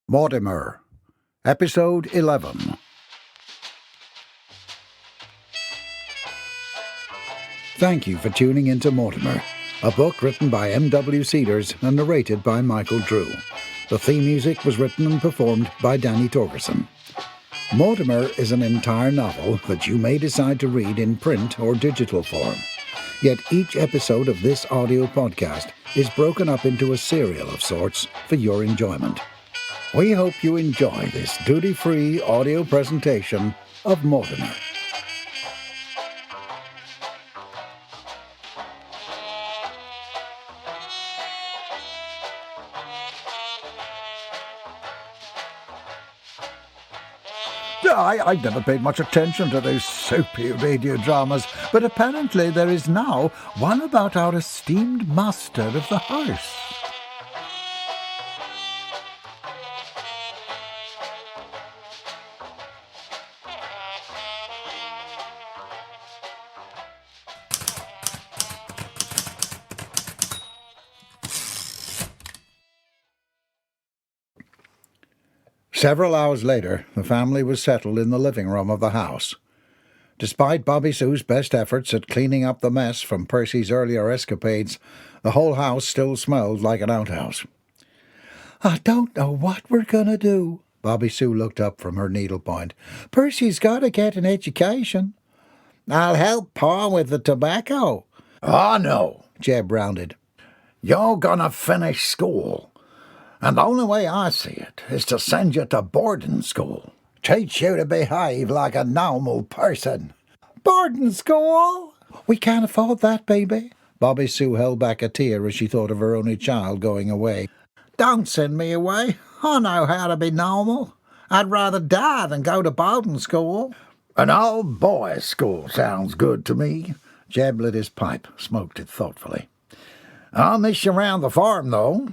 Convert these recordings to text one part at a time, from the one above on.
Mortimer, Episode 11. Thank you for tuning into Mortimer, a book written by M.W. Cedars and narrated by Michael Drew. The theme music was written and performed by Danny Torgerson. Mortimer is an entire novel that you may decide to read in print or digital form. Yet each episode of this audio podcast is broken up into a serial of sorts for your enjoyment. We hope you enjoy this duty-free audio presentation of Mortimer. I've never paid much attention to those soapy radio dramas, but apparently there is now one about our esteemed master of the house. Several hours later, the family was settled in the living room of the house. Despite Bobby Sue's best efforts at cleaning up the mess from Percy's earlier escapades, the whole house still smelled like an outhouse. "I don't know what we're going to do." Bobby Sue looked up from her needlepoint. "Percy's got to get an education." "I'll help Pa with the tobacco." "Oh, no," Jeb rounded. "You're going to finish school. And the only way I see it is to send you to boarding school. Teach you to behave like a normal person." "Boarding school? We can't afford that, baby." Bobby Sue held back a tear as she thought of her only child going away. "Don't send me away. I know how to be normal. I'd rather die than go to boarding school." "An all-boys school sounds good to me." Jeb lit his pipe, smoked it thoughtfully. "I'll miss you round the farm, though."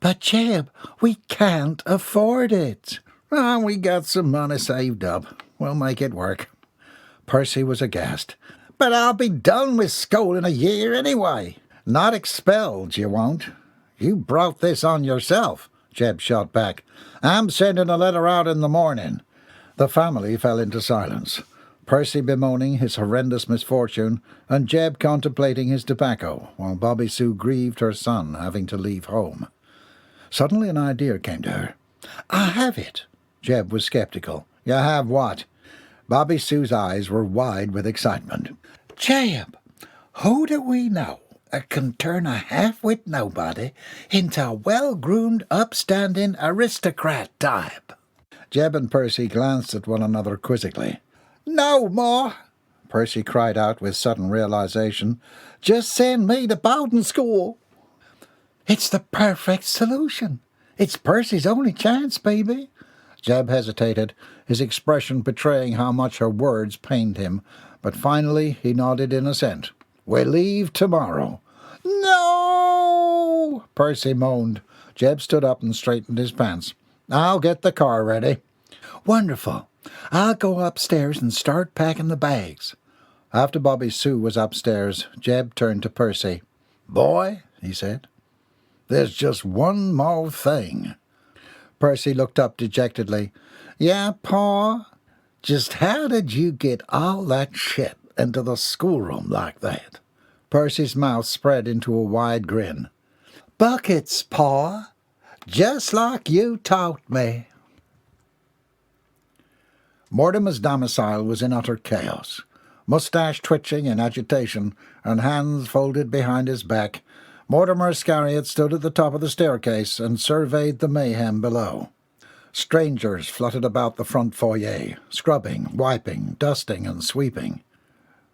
"But, Jeb, we can't afford it." "We got some money saved up. We'll make it work." Percy was aghast. "But I'll be done with school in a year anyway." "Not expelled, you won't. You brought this on yourself," Jeb shot back. "I'm sending a letter out in the morning." The family fell into silence, Percy bemoaning his horrendous misfortune and Jeb contemplating his tobacco, while Bobby Sue grieved her son having to leave home. Suddenly an idea came to her. "I have it." Jeb was skeptical. "You have what?" Bobby Sue's eyes were wide with excitement. "Jeb, who do we know that can turn a half-wit nobody into a well-groomed, upstanding aristocrat type?" Jeb and Percy glanced at one another quizzically. "No more," Percy cried out with sudden realization. "Just send me to boarding school." "It's the perfect solution. It's Percy's only chance, baby." Jeb hesitated, his expression betraying how much her words pained him, but finally he nodded in assent. "We leave tomorrow." "No!" Percy moaned. Jeb stood up and straightened his pants. "I'll get the car ready." "Wonderful. I'll go upstairs and start packing the bags." After Bobby Sue was upstairs, Jeb turned to Percy. "Boy," he said, "there's just one more thing." Percy looked up dejectedly. "Yeah, Pa? Just how did you get all that shit into the schoolroom like that?" Percy's mouth spread into a wide grin. "Buckets, Pa. Just like you taught me." Mortimer's domicile was in utter chaos. Mustache twitching in agitation and hands folded behind his back, Mortimer Ascariot stood at the top of the staircase and surveyed the mayhem below. Strangers fluttered about the front foyer, scrubbing, wiping, dusting, and sweeping.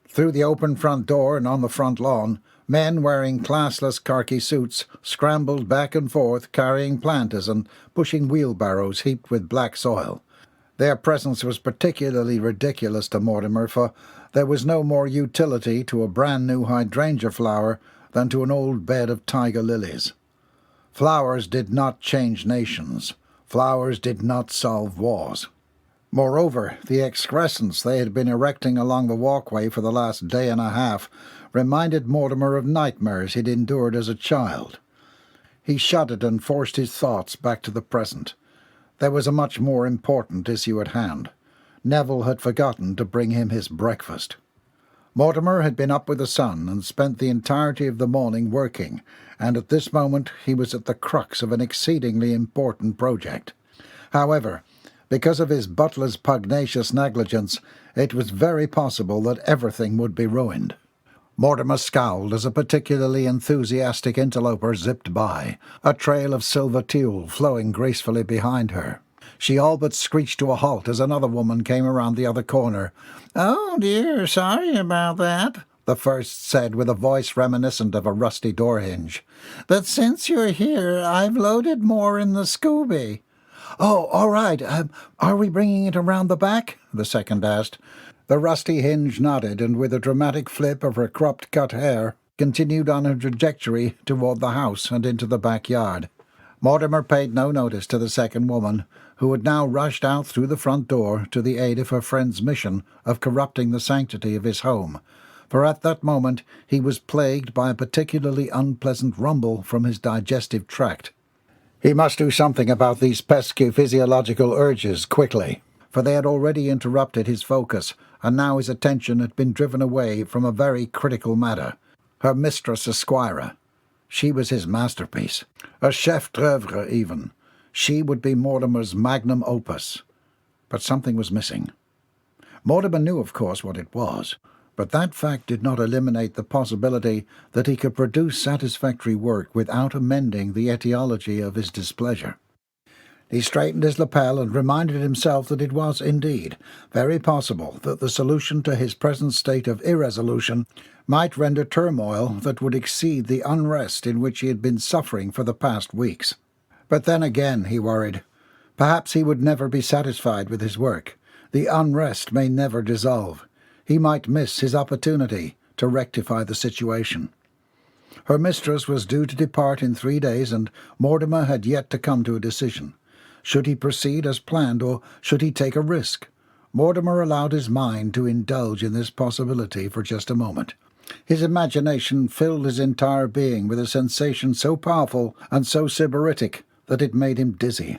Through the open front door and on the front lawn, men wearing classless khaki suits scrambled back and forth carrying planters and pushing wheelbarrows heaped with black soil. Their presence was particularly ridiculous to Mortimer, for there was no more utility to a brand-new hydrangea flower than to an old bed of tiger lilies. Flowers did not change nations. Flowers did not solve wars. Moreover, the excrescence they had been erecting along the walkway for the last day and a half reminded Mortimer of nightmares he'd endured as a child. He shuddered and forced his thoughts back to the present. There was a much more important issue at hand. Neville had forgotten to bring him his breakfast. Mortimer had been up with the sun and spent the entirety of the morning working, and at this moment he was at the crux of an exceedingly important project. However, because of his butler's pugnacious negligence, it was very possible that everything would be ruined. Mortimer scowled as a particularly enthusiastic interloper zipped by, a trail of silver tulle flowing gracefully behind her. She all but screeched to a halt as another woman came around the other corner. "Oh dear, sorry about that," the first said with a voice reminiscent of a rusty door hinge. "But since you're here, I've loaded more in the Scooby." "Oh, all right. Are we bringing it around the back?" the second asked. The rusty hinge nodded, and with a dramatic flip of her cropped cut hair, continued on her trajectory toward the house and into the backyard. Mortimer paid no notice to the second woman, who had now rushed out through the front door to the aid of her friend's mission of corrupting the sanctity of his home, for at that moment he was plagued by a particularly unpleasant rumble from his digestive tract. He must do something about these pesky physiological urges quickly, for they had already interrupted his focus, and now his attention had been driven away from a very critical matter. Her mistress Esquire. She was his masterpiece, a chef d'oeuvre even. She would be Mortimer's magnum opus. But something was missing. Mortimer knew, of course, what it was, but that fact did not eliminate the possibility that he could produce satisfactory work without amending the etiology of his displeasure. He straightened his lapel and reminded himself that it was, indeed, very possible that the solution to his present state of irresolution might render turmoil that would exceed the unrest in which he had been suffering for the past weeks. But then again, he worried, perhaps he would never be satisfied with his work. The unrest may never dissolve. He might miss his opportunity to rectify the situation. Her mistress was due to depart in 3 days, and Mortimer had yet to come to a decision. Should he proceed as planned, or should he take a risk? Mortimer allowed his mind to indulge in this possibility for just a moment. His imagination filled his entire being with a sensation so powerful and so sybaritic that it made him dizzy.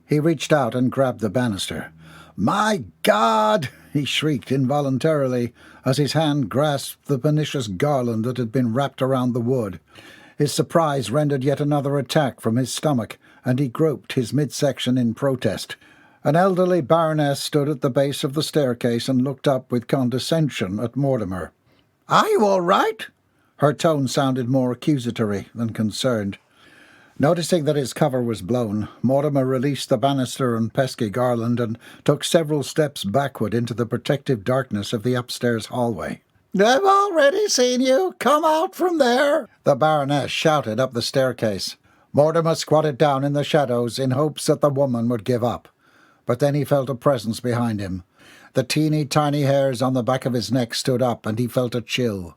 He reached out and grabbed the banister. "My God!" he shrieked involuntarily as his hand grasped the pernicious garland that had been wrapped around the wood. His surprise rendered yet another attack from his stomach, and he groped his midsection in protest. An elderly baroness stood at the base of the staircase and looked up with condescension at Mortimer. "Are you all right?" Her tone sounded more accusatory than concerned. Noticing that his cover was blown, Mortimer released the banister and pesky garland and took several steps backward into the protective darkness of the upstairs hallway. "I've already seen you. Come out from there," the Baroness shouted up the staircase. Mortimer squatted down in the shadows in hopes that the woman would give up. But then he felt a presence behind him. The teeny-tiny hairs on the back of his neck stood up, and he felt a chill.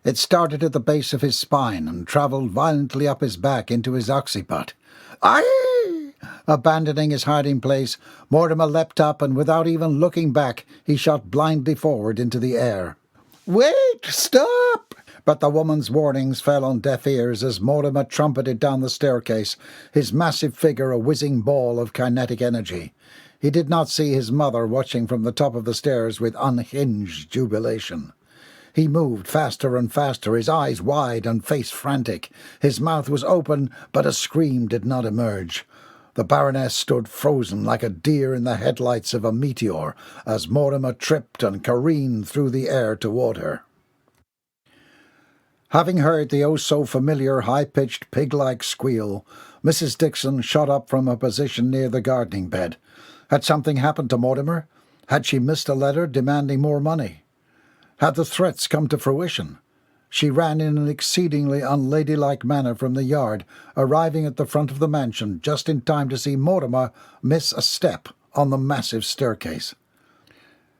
It started at the base of his spine and travelled violently up his back into his occiput. "Aye!" Abandoning his hiding place, Mortimer leapt up, and without even looking back, he shot blindly forward into the air. "Wait! Stop!" But the woman's warnings fell on deaf ears as Mortimer trumpeted down the staircase, his massive figure a whizzing ball of kinetic energy. He did not see his mother watching from the top of the stairs with unhinged jubilation. He moved faster and faster, his eyes wide and face frantic. His mouth was open, but a scream did not emerge. The Baroness stood frozen like a deer in the headlights of a meteor as Mortimer tripped and careened through the air toward her. Having heard the oh-so-familiar high-pitched pig-like squeal, Mrs. Dixon shot up from a position near the gardening bed. Had something happened to Mortimer? Had she missed a letter demanding more money? Had the threats come to fruition? She ran in an exceedingly unladylike manner from the yard, arriving at the front of the mansion just in time to see Mortimer miss a step on the massive staircase.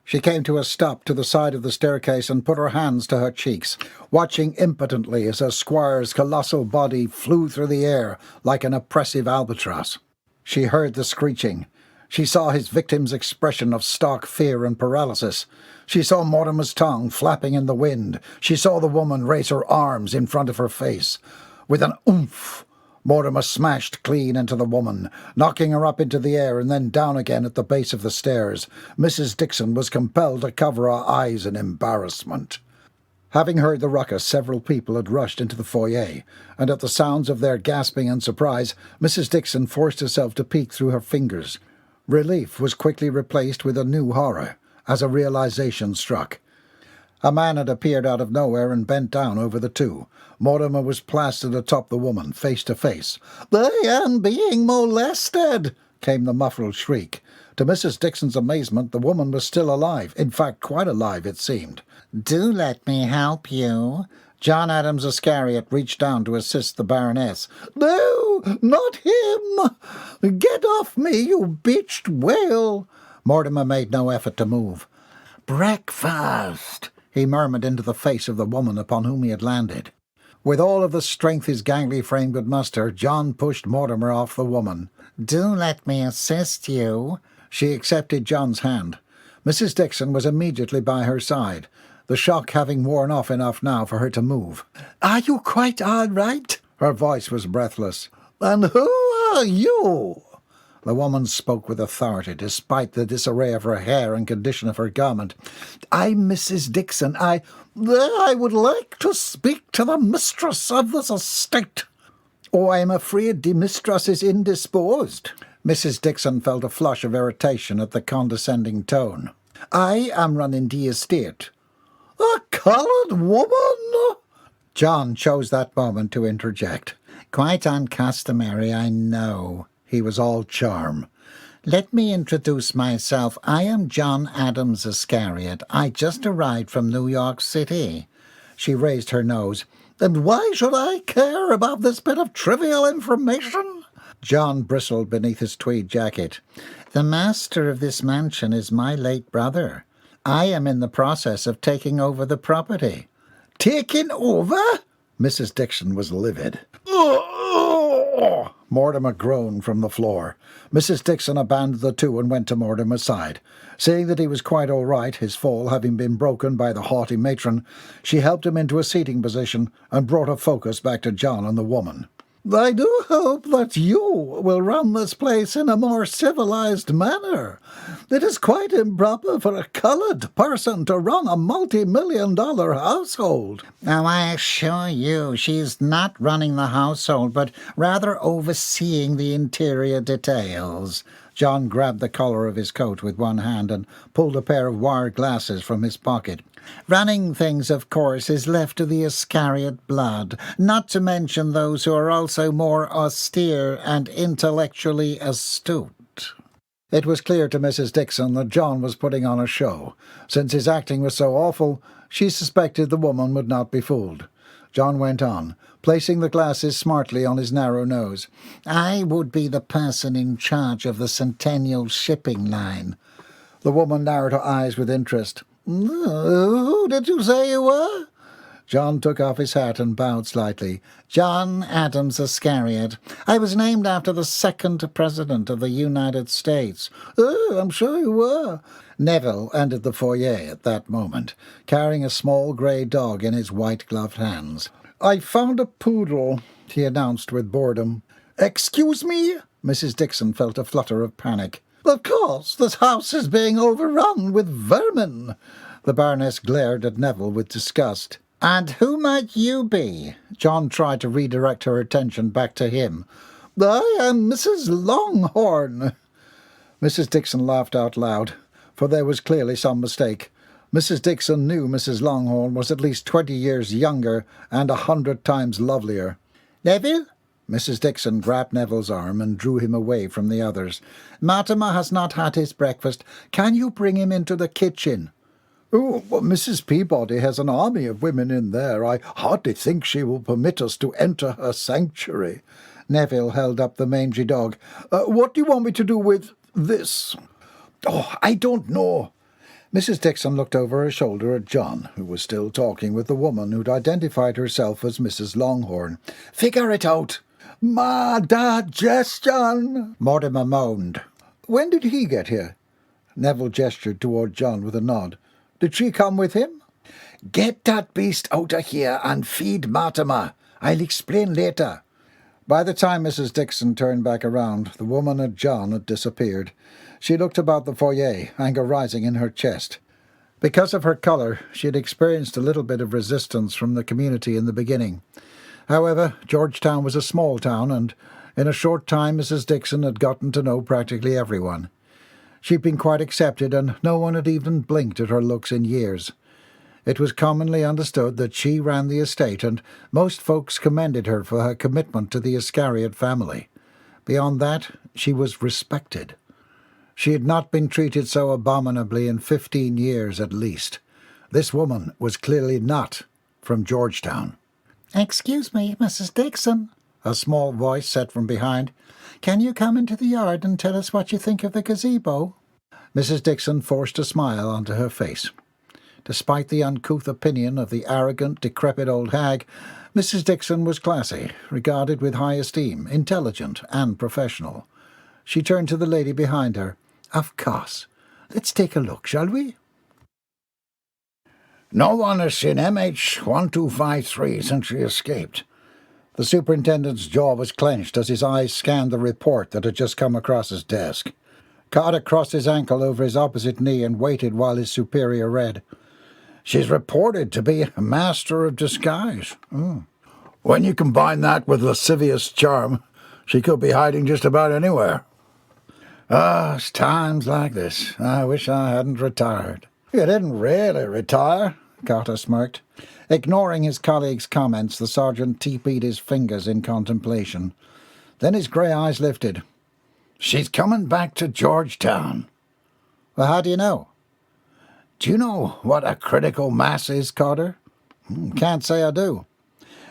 She came to a stop to the side of the staircase and put her hands to her cheeks, watching impotently as her squire's colossal body flew through the air like an oppressive albatross. She heard the screeching. She saw his victim's expression of stark fear and paralysis. She saw Mortimer's tongue flapping in the wind. She saw the woman raise her arms in front of her face. With an oomph, Mortimer smashed clean into the woman, knocking her up into the air and then down again at the base of the stairs. Mrs. Dixon was compelled to cover her eyes in embarrassment. Having heard the ruckus, several people had rushed into the foyer, and at the sounds of their gasping and surprise, Mrs. Dixon forced herself to peek through her fingers. Relief was quickly replaced with a new horror, as a realization struck. A man had appeared out of nowhere and bent down over the two. Mortimer was plastered atop the woman, face to face. "I am being molested!" came the muffled shriek. To Mrs. Dixon's amazement, the woman was still alive. In fact, quite alive, it seemed. "Do let me help you." John Adams Ascariot reached down to assist the Baroness. "No, not him! Get off me, you beached whale!" Mortimer made no effort to move. "Breakfast!" he murmured into the face of the woman upon whom he had landed. With all of the strength his gangly frame could muster, John pushed Mortimer off the woman. "Do let me assist you." She accepted John's hand. Mrs. Dixon was immediately by her side, the shock having worn off enough now for her to move. "Are you quite all right?" Her voice was breathless. "And who are you?" The woman spoke with authority, despite the disarray of her hair and condition of her garment. "I'm Mrs. Dixon. I would like to speak to the mistress of this estate." "Oh, I'm afraid the mistress is indisposed." Mrs. Dixon felt a flush of irritation at the condescending tone. "I am running the estate." "A coloured woman?" John chose that moment to interject. "Quite uncustomary, I know." He was all charm. "Let me introduce myself. I am John Adams Ascariot. I just arrived from New York City." She raised her nose. "And why should I care about this bit of trivial information?" John bristled beneath his tweed jacket. "The master of this mansion is my late brother. I am in the process of taking over the property." "Taking over?" Mrs. Dixon was livid. Mortimer groaned from the floor. Mrs. Dixon abandoned the two and went to Mortimer's side. Seeing that he was quite all right, his fall having been broken by the haughty matron, she helped him into a seating position and brought her focus back to John and the woman. "I do hope that you will run this place in a more civilized manner. It is quite improper for a coloured person to run a multi-million-dollar household." "Oh, I assure you, she's not running the household, but rather overseeing the interior details." John grabbed the collar of his coat with one hand and pulled a pair of wire glasses from his pocket. "Running things, of course, is left to the Ascariot blood, not to mention those who are also more austere and intellectually astute." It was clear to Mrs. Dixon that John was putting on a show. Since his acting was so awful, she suspected the woman would not be fooled. John went on, placing the glasses smartly on his narrow nose. "I would be the person in charge of the Centennial Shipping Line." The woman narrowed her eyes with interest. "Who did you say you were?" John took off his hat and bowed slightly. "John Adams Ascariot. I was named after the second President of the United States." "Oh, I'm sure you were." Neville entered the foyer at that moment, carrying a small grey dog in his white-gloved hands. "I found a poodle," he announced with boredom. "Excuse me?" Mrs. Dixon felt a flutter of panic. "Of course, this house is being overrun with vermin." The Baroness glared at Neville with disgust. "And who might you be?" John tried to redirect her attention back to him. "I am Mrs. Longhorn." Mrs. Dixon laughed out loud, for there was clearly some mistake. Mrs. Dixon knew Mrs. Longhorn was at least 20 years younger and 100 times lovelier. "Neville?" Mrs. Dixon grabbed Neville's arm and drew him away from the others. "Mortimer has not had his breakfast. Can you bring him into the kitchen?" "Oh, well, Mrs. Peabody has an army of women in there. I hardly think she will permit us to enter her sanctuary." Neville held up the mangy dog. "What do you want me to do with this?" "Oh, I don't know." Mrs. Dixon looked over her shoulder at John, who was still talking with the woman who'd identified herself as Mrs. Longhorn. "Figure it out." "My digestion," Mortimer moaned. "When did he get here?" Neville gestured toward John with a nod. "Did she come with him?" "Get that beast out of here and feed Mortimer. I'll explain later." By the time Mrs. Dixon turned back around, the woman and John had disappeared. She looked about the foyer, anger rising in her chest. Because of her colour, she had experienced a little bit of resistance from the community in the beginning. However, Georgetown was a small town, and in a short time Mrs. Dixon had gotten to know practically everyone. She'd been quite accepted, and no one had even blinked at her looks in years. It was commonly understood that she ran the estate, and most folks commended her for her commitment to the Ascariot family. Beyond that, she was respected. She had not been treated so abominably in 15 years at least. This woman was clearly not from Georgetown. "Excuse me, Mrs. Dixon," a small voice said from behind. "Can you come into the yard and tell us what you think of the gazebo?" Mrs. Dixon forced a smile onto her face. Despite the uncouth opinion of the arrogant, decrepit old hag, Mrs. Dixon was classy, regarded with high esteem, intelligent and professional. She turned to the lady behind her. "Of course. Let's take a look, shall we?" "No one has seen MH1253 since she escaped." The superintendent's jaw was clenched as his eyes scanned the report that had just come across his desk. Carter crossed his ankle over his opposite knee and waited while his superior read. "She's reported to be a master of disguise. When you combine that with lascivious charm, she could be hiding just about anywhere." It's times like this. I wish I hadn't retired." "You didn't really retire," Carter smirked. Ignoring his colleague's comments, the sergeant teepeed his fingers in contemplation. Then his grey eyes lifted. "She's coming back to Georgetown." "Well, how do you know?" "Do you know what a critical mass is, Carter?" "Can't say I do."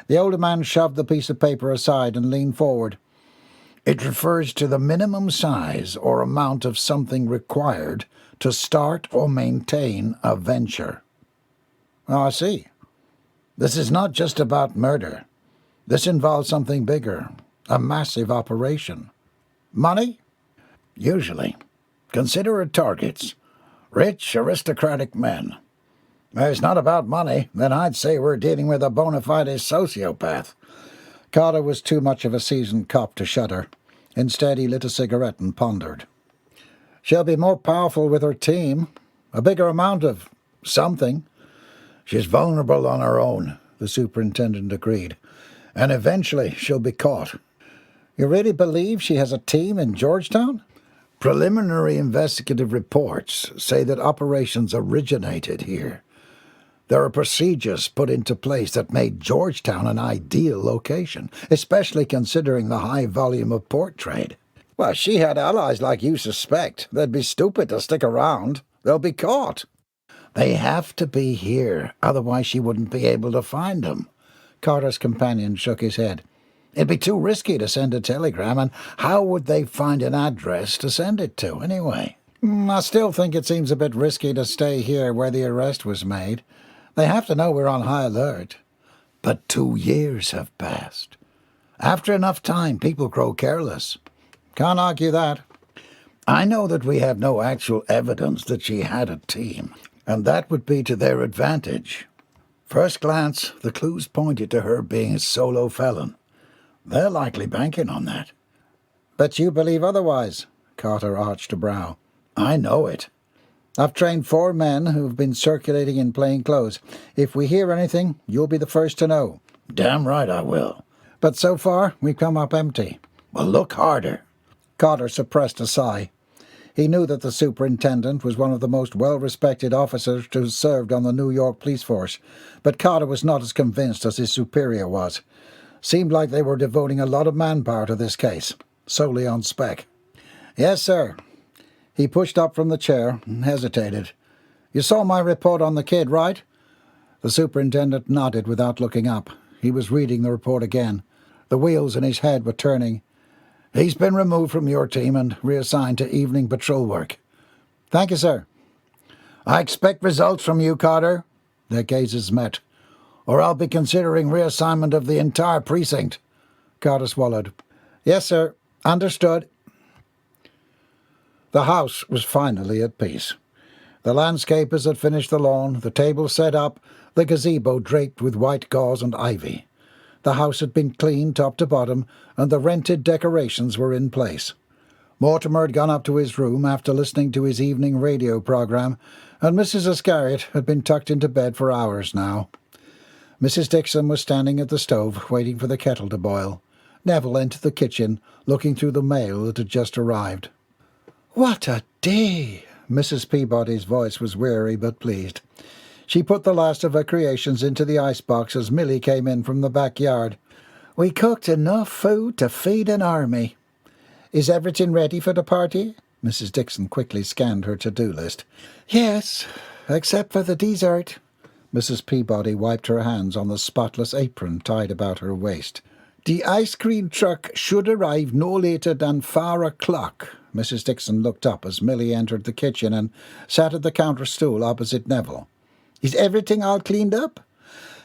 The older man shoved the piece of paper aside and leaned forward. "It refers to the minimum size or amount of something required to start or maintain a venture." "Oh, I see." "This is not just about murder. This involves something bigger, a massive operation." "Money?" "Usually. Consider her targets. Rich, aristocratic men. If it's not about money, then I'd say we're dealing with a bona fide sociopath." Carter was too much of a seasoned cop to shudder. Instead, he lit a cigarette and pondered. "She'll be more powerful with her team. A bigger amount of something." "She's vulnerable on her own," the superintendent agreed. "And eventually she'll be caught." "You really believe she has a team in Georgetown?" "Preliminary investigative reports say that operations originated here. There are procedures put into place that made Georgetown an ideal location, especially considering the high volume of port trade." "Well, she had allies like you suspect. They'd be stupid to stick around. They'll be caught." "They have to be here, otherwise she wouldn't be able to find them." Carter's companion shook his head. "It'd be too risky to send a telegram, and how would they find an address to send it to, anyway?" "I still think it seems a bit risky to stay here where the arrest was made. They have to know we're on high alert." "But 2 years have passed. After enough time, people grow careless." "Can't argue that." "I know that we have no actual evidence that she had a team, and that would be to their advantage. First glance, the clues pointed to her being a solo felon. They're likely banking on that." "But you believe otherwise." Carter arched a brow. "I know it. I've trained 4 men who've been circulating in plain clothes. If we hear anything, you'll be the first to know." "Damn right I will." "But so far, we've come up empty." "Well, look harder." Carter suppressed a sigh. He knew that the superintendent was one of the most well-respected officers to have served on the New York police force, but Carter was not as convinced as his superior was. Seemed like they were devoting a lot of manpower to this case, solely on spec. "Yes, sir." He pushed up from the chair and hesitated. "You saw my report on the kid, right?" The superintendent nodded without looking up. He was reading the report again. The wheels in his head were turning. "He's been removed from your team and reassigned to evening patrol work." "Thank you, sir." "I expect results from you, Carter." Their gazes met. "Or I'll be considering reassignment of the entire precinct." Carter swallowed. "Yes, sir. Understood." The house was finally at peace. The landscapers had finished the lawn, the table set up, the gazebo draped with white gauze and ivy. The house had been cleaned top to bottom, and the rented decorations were in place. Mortimer had gone up to his room after listening to his evening radio programme, and Mrs. Ascariot had been tucked into bed for hours now. Mrs. Dixon was standing at the stove, waiting for the kettle to boil. Neville entered the kitchen, looking through the mail that had just arrived. "What a day!" Mrs. Peabody's voice was weary but pleased. She put the last of her creations into the icebox as Milly came in from the backyard. "We cooked enough food to feed an army." "Is everything ready for the party?" Mrs. Dixon quickly scanned her to-do list. "Yes, except for the dessert." Mrs. Peabody wiped her hands on the spotless apron tied about her waist. "The ice cream truck should arrive no later than 4 o'clock." Mrs. Dixon looked up as Milly entered the kitchen and sat at the counter stool opposite Neville. "Is everything all cleaned up?"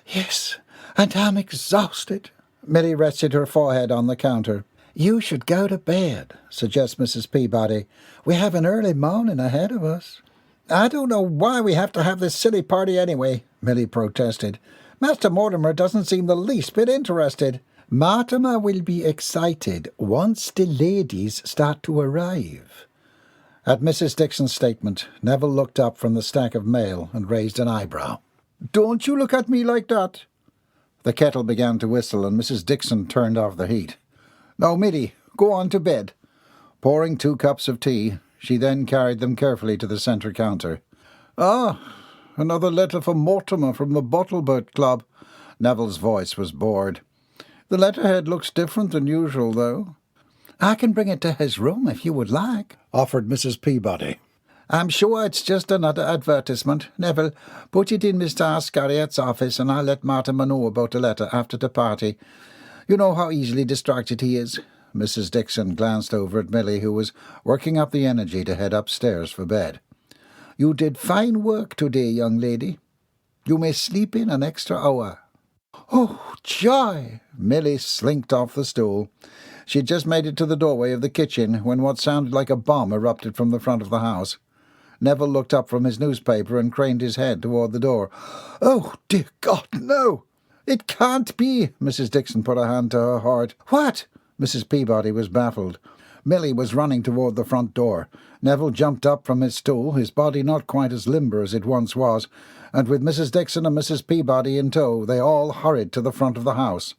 "Yes, and I'm exhausted." Milly rested her forehead on the counter. "You should go to bed," suggests Mrs. Peabody. "We have an early morning ahead of us." "I don't know why we have to have this silly party anyway," Milly protested. "Master Mortimer doesn't seem the least bit interested." "Mortimer will be excited once the ladies start to arrive." At Mrs. Dixon's statement, Neville looked up from the stack of mail and raised an eyebrow. "Don't you look at me like that." The kettle began to whistle, and Mrs. Dixon turned off the heat. "Now, Milly, go on to bed." Pouring 2 cups of tea, she then carried them carefully to the centre counter. "Ah, another letter from Mortimer from the Bottlebird Club." Neville's voice was bored. "The letterhead looks different than usual, though." "I can bring it to his room if you would like," offered Mrs. Peabody. "I'm sure it's just another advertisement. Neville, put it in Mr. Ascariot's office, and I'll let Mortimer know about the letter after the party. You know how easily distracted he is." Mrs. Dixon glanced over at Milly, who was working up the energy to head upstairs for bed. "You did fine work today, young lady. You may sleep in an extra hour." "Oh, joy!" Milly slinked off the stool. She had just made it to the doorway of the kitchen when what sounded like a bomb erupted from the front of the house. Neville looked up from his newspaper and craned his head toward the door. "Oh, dear God, no! It can't be!" Mrs. Dixon put a hand to her heart. "What?" Mrs. Peabody was baffled. Milly was running toward the front door. Neville jumped up from his stool, his body not quite as limber as it once was, and with Mrs. Dixon and Mrs. Peabody in tow, they all hurried to the front of the house.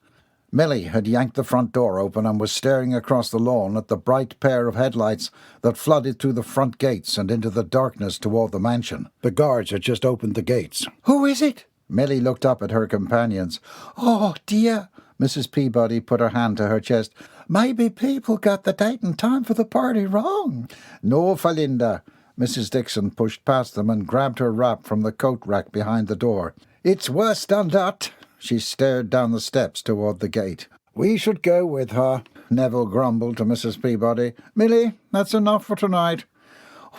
Milly had yanked the front door open and was staring across the lawn at the bright pair of headlights that flooded through the front gates and into the darkness toward the mansion. The guards had just opened the gates. "Who is it?" Milly looked up at her companions. "Oh, dear!" Mrs. Peabody put her hand to her chest. "Maybe people got the date and time for the party wrong." "No, Philinda." Mrs. Dixon pushed past them and grabbed her wrap from the coat rack behind the door. "It's worse than that." She stared down the steps toward the gate. "We should go with her," Neville grumbled to Mrs. Peabody. "Milly, that's enough for tonight."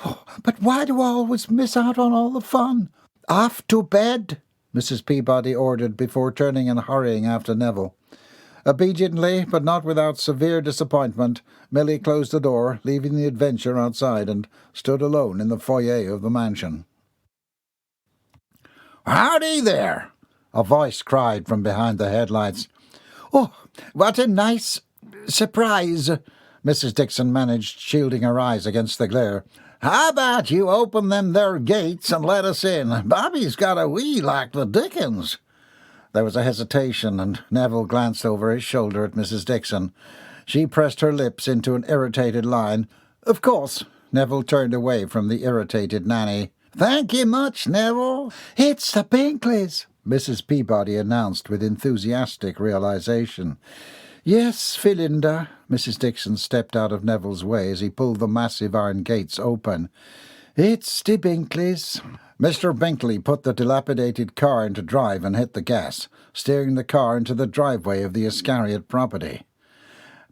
"Oh, but why do I always miss out on all the fun?" "Off to bed," Mrs. Peabody ordered before turning and hurrying after Neville. Obediently, but not without severe disappointment, Milly closed the door, leaving the adventure outside, and stood alone in the foyer of the mansion. "Howdy there!" a voice cried from behind the headlights. "Oh, what a nice surprise!" Mrs. Dixon managed, shielding her eyes against the glare. "How about you open them there gates and let us in? Bobby's got a wee like the Dickens." There was a hesitation, and Neville glanced over his shoulder at Mrs. Dixon. She pressed her lips into an irritated line. "Of course." Neville turned away from the irritated nanny. "Thank you much, Neville." "It's the Binkleys," Mrs. Peabody announced with enthusiastic realization. "Yes, Philinda." Mrs. Dixon stepped out of Neville's way as he pulled the massive iron gates open. "It's the Binkleys." Mr. Binkley put the dilapidated car into drive and hit the gas, steering the car into the driveway of the Ascariot property.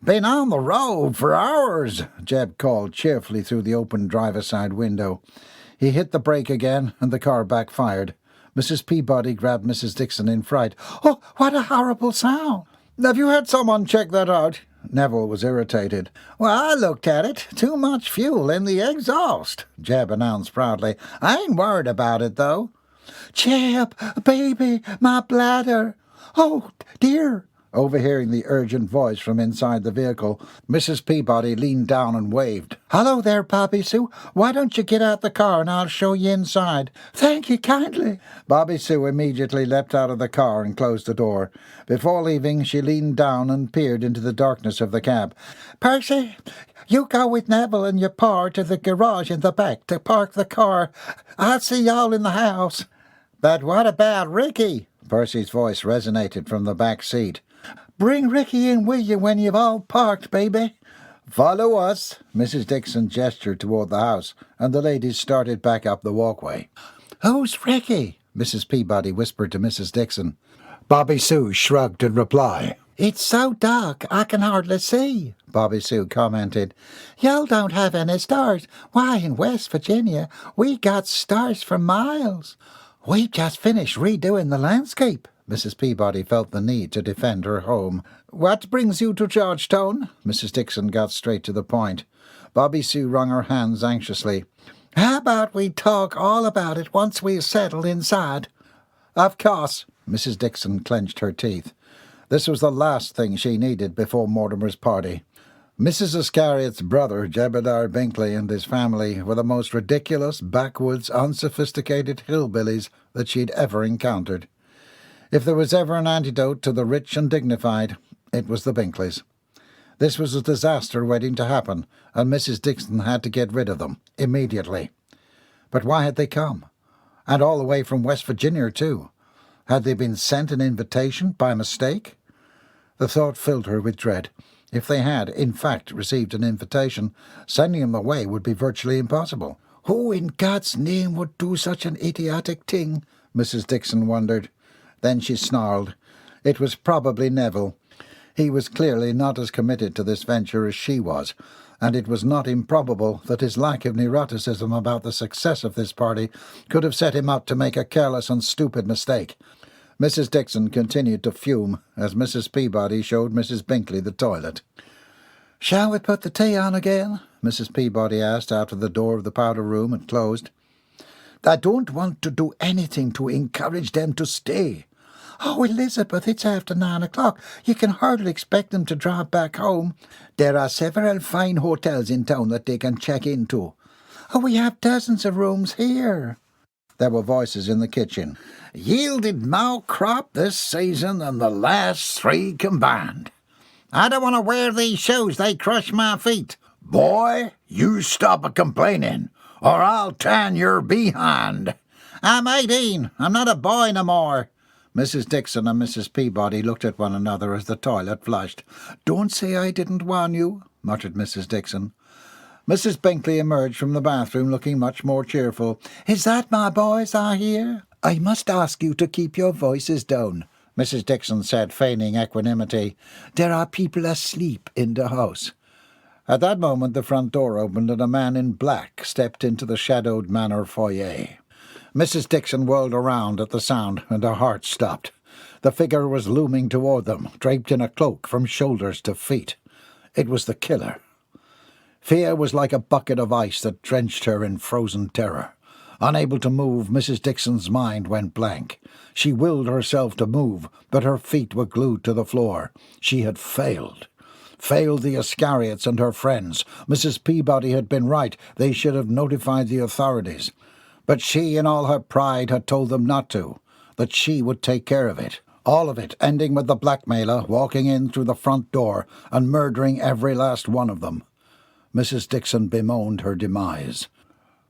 "Been on the road for hours," Jeb called cheerfully through the open driver's side window. He hit the brake again, and the car backfired. Mrs. Peabody grabbed Mrs. Dixon in fright. "Oh, what a horrible sound!" "Have you had someone check that out?" Neville was irritated. "Well, I looked at it. Too much fuel in the exhaust," Jeb announced proudly. "I ain't worried about it, though." "Jeb, baby, my bladder." "Oh, dear." Overhearing the urgent voice from inside the vehicle, Mrs. Peabody leaned down and waved. "Hello there, Bobby Sue. Why don't you get out the car and I'll show you inside? Thank you kindly." Bobby Sue immediately leapt out of the car and closed the door. Before leaving, she leaned down and peered into the darkness of the cab. "Percy, you go with Neville and your pa to the garage in the back to park the car. I'll see y'all in the house." "But what about Ricky?" Percy's voice resonated from the back seat. "Bring Ricky in with you when you've all parked, baby." "Follow us." Mrs. Dixon gestured toward the house, and the ladies started back up the walkway. "Who's Ricky?" Mrs. Peabody whispered to Mrs. Dixon. Bobby Sue shrugged in reply. "It's so dark I can hardly see," Bobby Sue commented. "Y'all don't have any stars. Why, in West Virginia, we got stars for miles. We've just finished redoing the landscape." Mrs. Peabody felt the need to defend her home. "What brings you to Georgetown?" Mrs. Dixon got straight to the point. Bobby Sue wrung her hands anxiously. "How about we talk all about it once we're settled inside?" "Of course." Mrs. Dixon clenched her teeth. This was the last thing she needed before Mortimer's party. Mrs. Ascariot's brother, Jebediah Bingley, and his family were the most ridiculous, backwoods, unsophisticated hillbillies that she'd ever encountered. If there was ever an antidote to the rich and dignified, it was the Bingleys. This was a disaster waiting to happen, and Mrs. Dixon had to get rid of them, immediately. But why had they come? And all the way from West Virginia, too. Had they been sent an invitation by mistake? The thought filled her with dread. If they had, in fact, received an invitation, sending them away would be virtually impossible. "Who in God's name would do such an idiotic thing?" Mrs. Dixon wondered. Then she snarled. It was probably Neville. He was clearly not as committed to this venture as she was, and it was not improbable that his lack of neuroticism about the success of this party could have set him up to make a careless and stupid mistake. Mrs. Dixon continued to fume as Mrs. Peabody showed Mrs. Bingley the toilet. "Shall we put the tea on again?" Mrs. Peabody asked after the door of the powder room had closed. "I don't want to do anything to encourage them to stay." "Oh, Elizabeth, it's after 9 o'clock. You can hardly expect them to drive back home." "There are several fine hotels in town that they can check into." "Oh, we have dozens of rooms here." There were voices in the kitchen. "Yielded more crop this season than the last 3 combined." "I don't want to wear these shoes. They crush my feet." "Boy, you stop a-complaining, or I'll tan your behind." "I'm 18. I'm not a boy no more." Mrs. Dixon and Mrs. Peabody looked at one another as the toilet flushed. "Don't say I didn't warn you," muttered Mrs. Dixon. Mrs. Bingley emerged from the bathroom looking much more cheerful. "Is that my boys I hear?" "I must ask you to keep your voices down," Mrs. Dixon said, feigning equanimity. "There are people asleep in the house." At that moment the front door opened and a man in black stepped into the shadowed manor foyer. Mrs. Dixon whirled around at the sound, and her heart stopped. The figure was looming toward them, draped in a cloak from shoulders to feet. It was the killer. Fear was like a bucket of ice that drenched her in frozen terror. Unable to move, Mrs. Dixon's mind went blank. She willed herself to move, but her feet were glued to the floor. She had failed. Failed the Ascariots and her friends. Mrs. Peabody had been right. They should have notified the authorities. But she, in all her pride, had told them not to, that she would take care of it. All of it, ending with the blackmailer walking in through the front door and murdering every last one of them. Mrs. Dixon bemoaned her demise.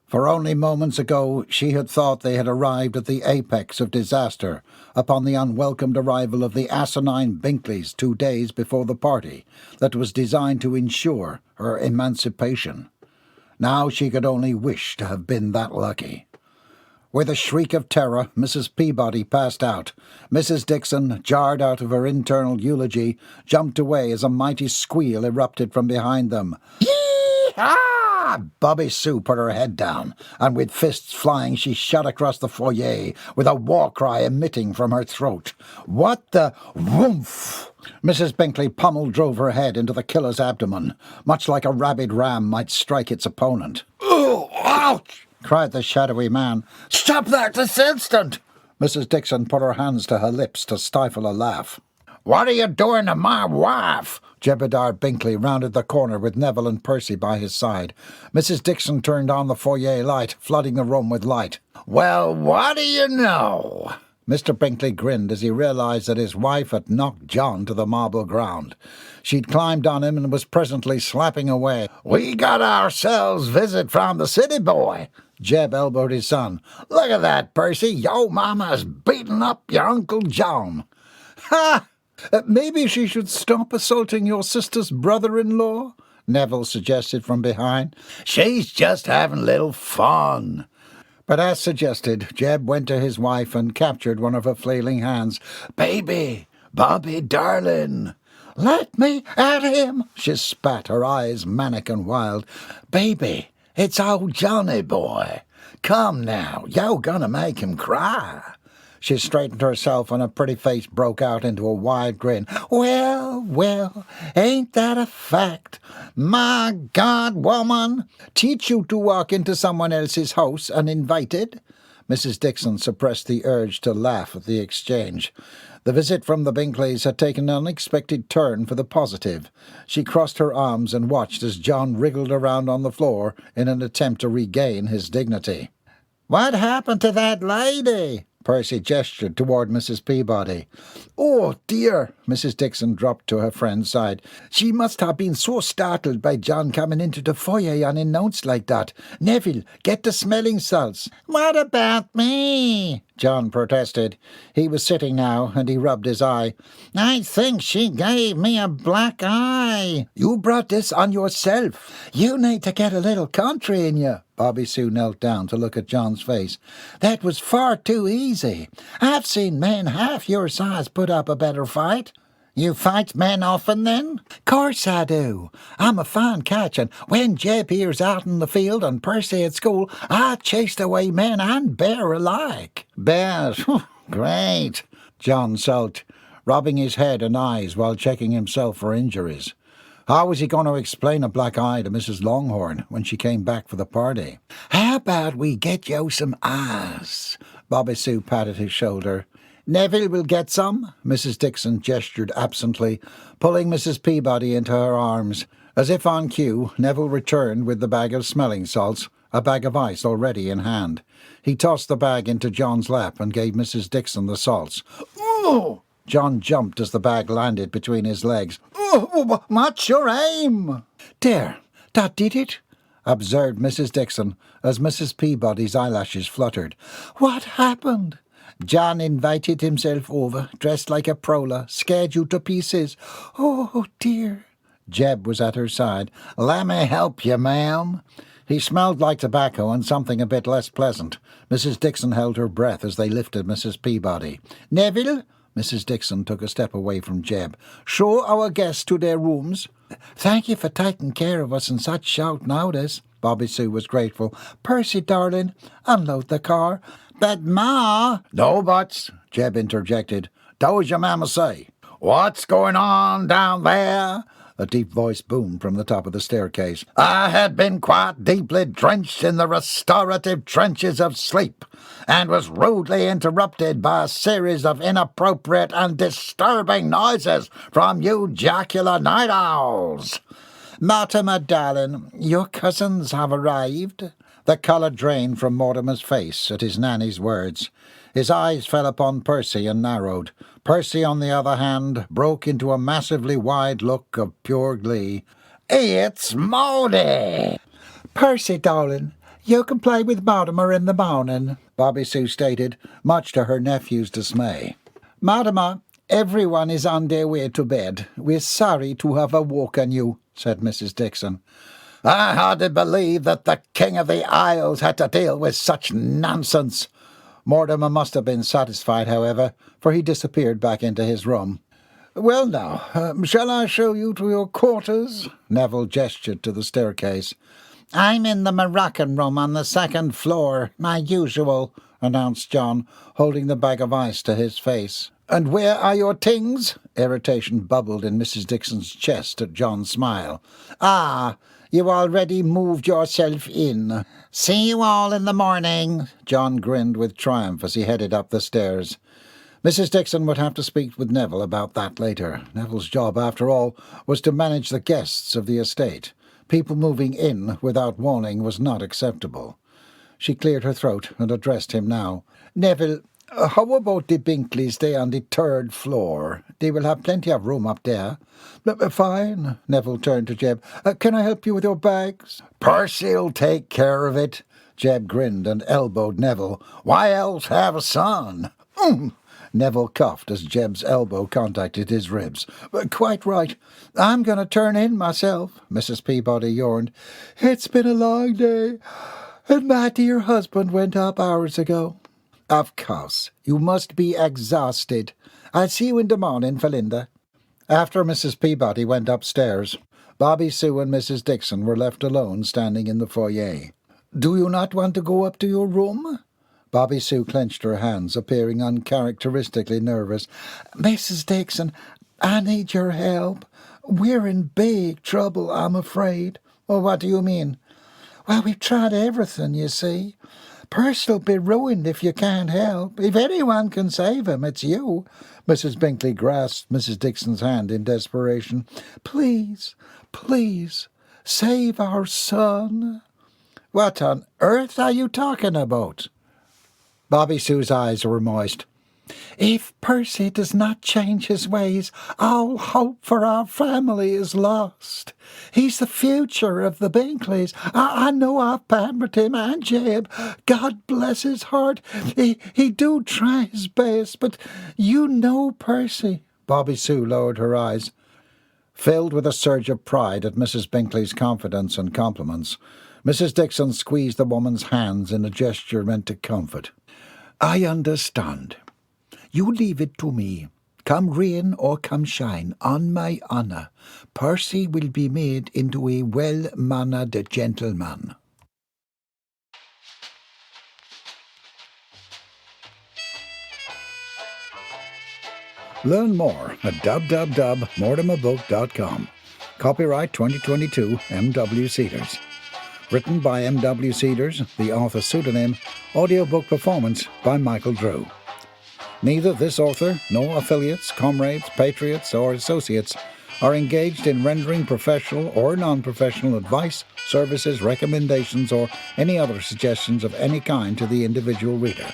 For only moments ago she had thought they had arrived at the apex of disaster upon the unwelcomed arrival of the asinine Bingleys 2 days before the party that was designed to ensure her emancipation. Now she could only wish to have been that lucky. With a shriek of terror, Mrs. Peabody passed out. Mrs. Dixon, jarred out of her internal eulogy, jumped away as a mighty squeal erupted from behind them. "Yee-haw!" Bobby Sue put her head down, and with fists flying she shot across the foyer, with a war cry emitting from her throat. "What the woomph!" Mrs. Bingley pommel drove her head into the killer's abdomen, much like a rabid ram might strike its opponent. "Oh, ouch!" cried the shadowy man. "Stop that this instant!" Mrs. Dixon put her hands to her lips to stifle a laugh. What are you doing to my wife? Jebediah Bingley rounded the corner with Neville and Percy by his side. Mrs. Dixon turned on the foyer light, flooding the room with light. Well, what do you know? Mr. Bingley grinned as he realized that his wife had knocked John to the marble ground. She'd climbed on him and was presently slapping away. We got ourselves visit from the city boy. Jeb elbowed his son. Look at that, Percy. Yo mama's beating up your Uncle John. Ha! Maybe she should stop assaulting your sister's brother-in-law, Neville suggested from behind. She's just having a little fun. But as suggested, Jeb went to his wife and captured one of her flailing hands. Baby, Bobby, darling. Let me at him, she spat, her eyes manic and wild. Baby, it's old Johnny boy. Come now, you're gonna make him cry. She straightened herself and her pretty face broke out into a wide grin. Well, well, ain't that a fact? My God, woman! Teach you to walk into someone else's house uninvited? Mrs. Dixon suppressed the urge to laugh at the exchange. The visit from the Bingleys had taken an unexpected turn for the positive. She crossed her arms and watched as John wriggled around on the floor in an attempt to regain his dignity. What happened to that lady? Percy gestured toward Mrs. Peabody. Oh, dear, Mrs. Dixon dropped to her friend's side. She must have been so startled by John coming into the foyer unannounced like that. Neville, get the smelling salts. What about me? John protested. He was sitting now, and he rubbed his eye. I think she gave me a black eye. You brought this on yourself. You need to get a little country in you. Bobby Sue knelt down to look at John's face. That was far too easy. I've seen men half your size put up a better fight. You fight men often, then? Course I do. I'm a fine catch, and when Jeb here's out in the field and Percy at school, I chased away men and bear alike. Bears? Great. John sulked, rubbing his head and eyes while checking himself for injuries. How was he going to explain a black eye to Mrs. Longhorn when she came back for the party? How about we get you some eyes? Bobby Sue patted his shoulder. Neville will get some. Mrs. Dixon gestured absently, pulling Mrs. Peabody into her arms. As if on cue, Neville returned with the bag of smelling salts, a bag of ice already in hand. He tossed the bag into John's lap and gave Mrs. Dixon the salts. Oh! John jumped as the bag landed between his legs. Oh, what's your aim? There, that did it, observed Mrs. Dixon, as Mrs. Peabody's eyelashes fluttered. What happened? John invited himself over, dressed like a prowler, scared you to pieces. Oh, dear. Jeb was at her side. Let me help you, ma'am. He smelled like tobacco and something a bit less pleasant. Mrs. Dixon held her breath as they lifted Mrs. Peabody. Neville? Mrs. Dixon took a step away from Jeb. Show our guests to their rooms. Thank you for taking care of us in such short notice. Bobby Sue was grateful. Percy, darling, unload the car. But, Ma... No buts, Jeb interjected. Does your mamma say? What's going on down there? A deep voice boomed from the top of the staircase. I had been quite deeply drenched in the restorative trenches of sleep, and was rudely interrupted by a series of inappropriate and disturbing noises from you jocular night owls. Mortimer, darling, your cousins have arrived. The colour drained from Mortimer's face at his nanny's words. His eyes fell upon Percy and narrowed. Percy, on the other hand, broke into a massively wide look of pure glee. It's Maudie! Percy, darling, you can play with Mortimer in the morning, Bobby Sue stated, much to her nephew's dismay. Mortimer, everyone is on their way to bed. We're sorry to have awoken you, said Mrs. Dixon. I hardly believe that the King of the Isles had to deal with such nonsense. Mortimer must have been satisfied, however, for he disappeared back into his room. Well now, shall I show you to your quarters? Neville gestured to the staircase. I'm in the Moroccan room on the second floor, my usual, announced John, holding the bag of ice to his face. And where are your things? Irritation bubbled in Mrs. Dixon's chest at John's smile. Ah, you already moved yourself in. See you all in the morning. John grinned with triumph as he headed up the stairs. Mrs. Dixon would have to speak with Neville about that later. Neville's job, after all, was to manage the guests of the estate. People moving in without warning was not acceptable. She cleared her throat and addressed him now. Neville, how about the Binkleys stay on the 3rd floor? They will have plenty of room up there. Fine. Neville turned to Jeb. Can I help you with your bags? Percy'll take care of it. Jeb grinned and elbowed Neville. Why else have a son? Neville coughed as Jeb's elbow contacted his ribs. Quite right. I'm going to turn in myself, Mrs. Peabody yawned. It's been a long day, and my dear husband went up hours ago. Of course. You must be exhausted. I'll see you in the morning, Philinda. After Mrs. Peabody went upstairs, Bobby, Sue, and Mrs. Dixon were left alone standing in the foyer. Do you not want to go up to your room? Bobby Sue clenched her hands, appearing uncharacteristically nervous. Mrs. Dixon, I need your help. We're in big trouble, I'm afraid. Well, what do you mean? Well, we've tried everything, you see. Percy'll be ruined if you can't help. If anyone can save him, it's you. Mrs. Bingley grasped Mrs. Dixon's hand in desperation. Please, please, save our son. What on earth are you talking about? Bobby Sue's eyes were moist. If Percy does not change his ways, all hope for our family is lost. He's the future of the Binkleys. I know I've pampered him and Jeb. God bless his heart. He do try his best, but you know Percy. Bobby Sue lowered her eyes. Filled with a surge of pride at Mrs. Bingley's confidence and compliments, Mrs. Dixon squeezed the woman's hands in a gesture meant to comfort. I understand. You leave it to me. Come rain or come shine, on my honour, Percy will be made into a well-mannered gentleman. Learn more at www.mortimerbook.com. Copyright 2022 M.W. Cedars. Written by M.W. Cedars, the author's pseudonym, audiobook performance by Michael Drew. Neither this author, nor affiliates, comrades, patriots, or associates are engaged in rendering professional or non-professional advice, services, recommendations, or any other suggestions of any kind to the individual reader.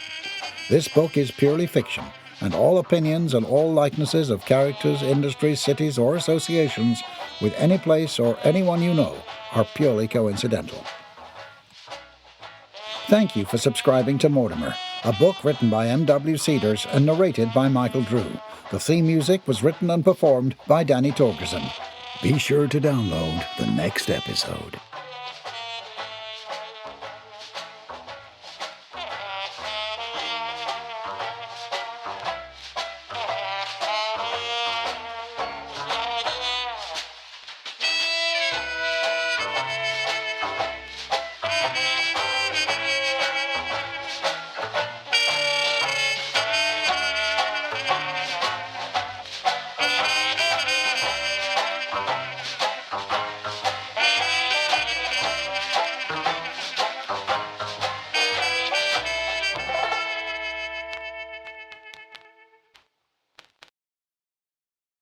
This book is purely fiction, and all opinions and all likenesses of characters, industries, cities, or associations with any place or anyone you know are purely coincidental. Thank you for subscribing to Mortimer, a book written by M.W. Cedars and narrated by Michael Drew. The theme music was written and performed by Danny Torgerson. Be sure to download the next episode.